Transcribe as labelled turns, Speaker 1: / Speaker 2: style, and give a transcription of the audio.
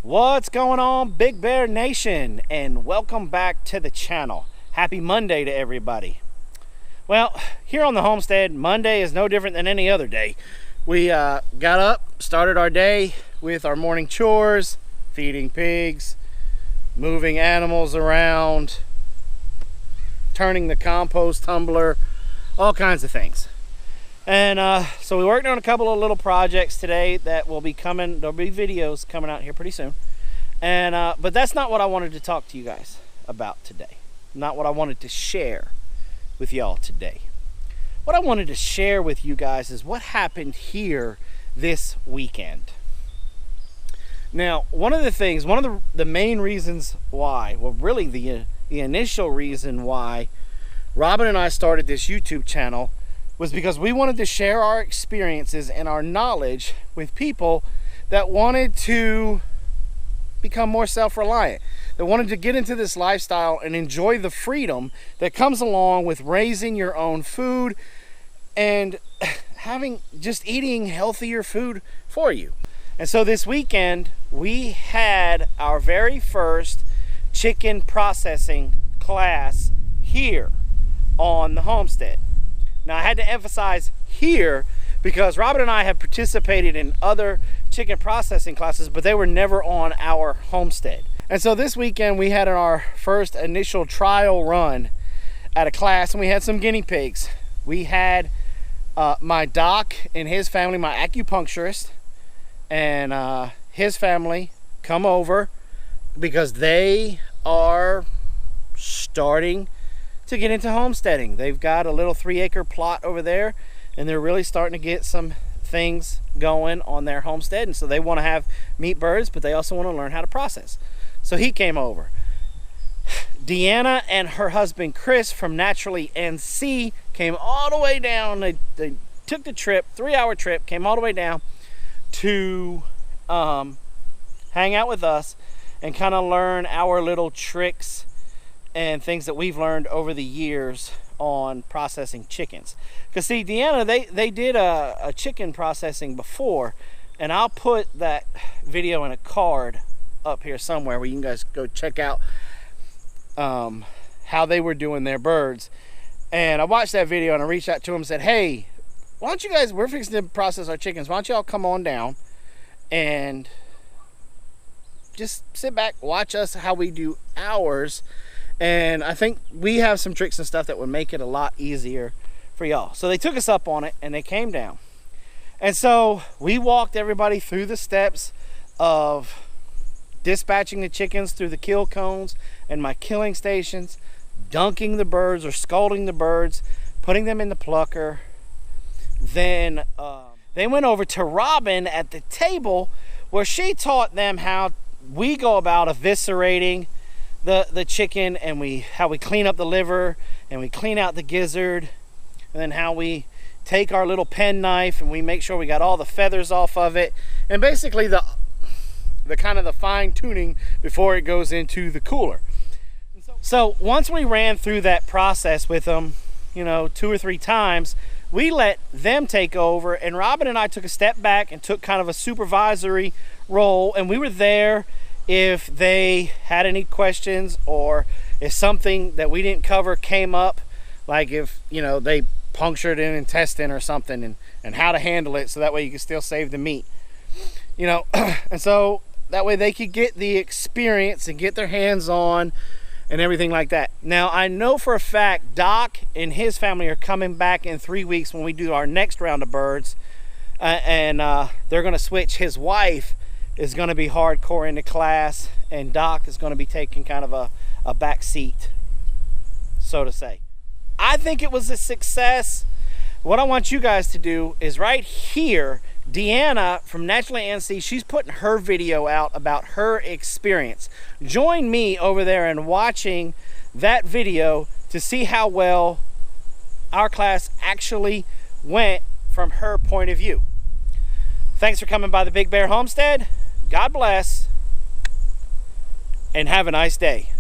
Speaker 1: What's going on, Big Bear Nation, and welcome back to the channel. Happy Monday to everybody. Well, here on the homestead, Monday is no different than any other day. We got up, started our day with our morning chores, feeding pigs, moving animals around, turning the compost tumbler, all kinds of things. And so we worked on a couple of little projects today that will be coming. There'll be videos coming out here pretty soon. And but that's not what I wanted to talk to you guys about today. Not what I wanted to share with y'all today. What I wanted to share with you guys is what happened here this weekend. Now, one of the main reasons why, well, really the initial reason why Robyn and I started this YouTube channel was because we wanted to share our experiences and our knowledge with people that wanted to become more self-reliant, that wanted to get into this lifestyle and enjoy the freedom that comes along with raising your own food and eating healthier food for you. And so this weekend we had our very first chicken processing class here on the homestead. Now, I had to emphasize here because Robyn and I have participated in other chicken processing classes, but they were never on our homestead. And so this weekend we had our first initial trial run at a class, and we had some guinea pigs. We had my doc and his family, my acupuncturist, and his family come over because they are starting to get into homesteading. They've got a little 3-acre plot over there, and they're really starting to get some things going on their homestead, and so they want to have meat birds, but they also want to learn how to process. So he came over. Deanna and her husband Chris from Naturally NC came all the way down. They took the trip, 3-hour trip, came all the way down to hang out with us and kind of learn our little tricks and things that we've learned over the years on processing chickens. Because see, Deanna, they did a chicken processing before, and I'll put that video in a card up here somewhere where you can guys go check out how they were doing their birds. And I watched that video and I reached out to them and said, hey, why don't you guys, we're fixing to process our chickens, why don't y'all come on down and just sit back, watch us how we do ours. And I think we have some tricks and stuff that would make it a lot easier for y'all. So they took us up on it and they came down. And so we walked everybody through the steps of dispatching the chickens through the kill cones and my killing stations, dunking the birds or scalding the birds, putting them in the plucker. Then they went over to Robyn at the table where she taught them how we go about eviscerating the chicken, and how we clean up the liver and we clean out the gizzard, and then how we take our little pen knife and we make sure we got all the feathers off of it, and basically the kind of the fine tuning before it goes into the cooler. So once we ran through that process with them, 2 or 3 times, we let them take over, and Robyn and I took a step back and took kind of a supervisory role, and we were there if they had any questions, or if something that we didn't cover came up, like if they punctured an intestine or something, and how to handle it so that way you can still save the meat, and so that way they could get the experience and get their hands on and everything like that. Now, I know for a fact Doc and his family are coming back in 3 weeks when we do our next round of birds, and they're going to switch. His wife is going to be hardcore into class, and Doc is going to be taking kind of a back seat, so to say. I think it was a success. What I want you guys to do is right here, Deanna from Naturally NC, she's putting her video out about her experience. Join me over there and watching that video to see how well our class actually went from her point of view. Thanks for coming by the Big Bear Homestead. God bless, and have a nice day.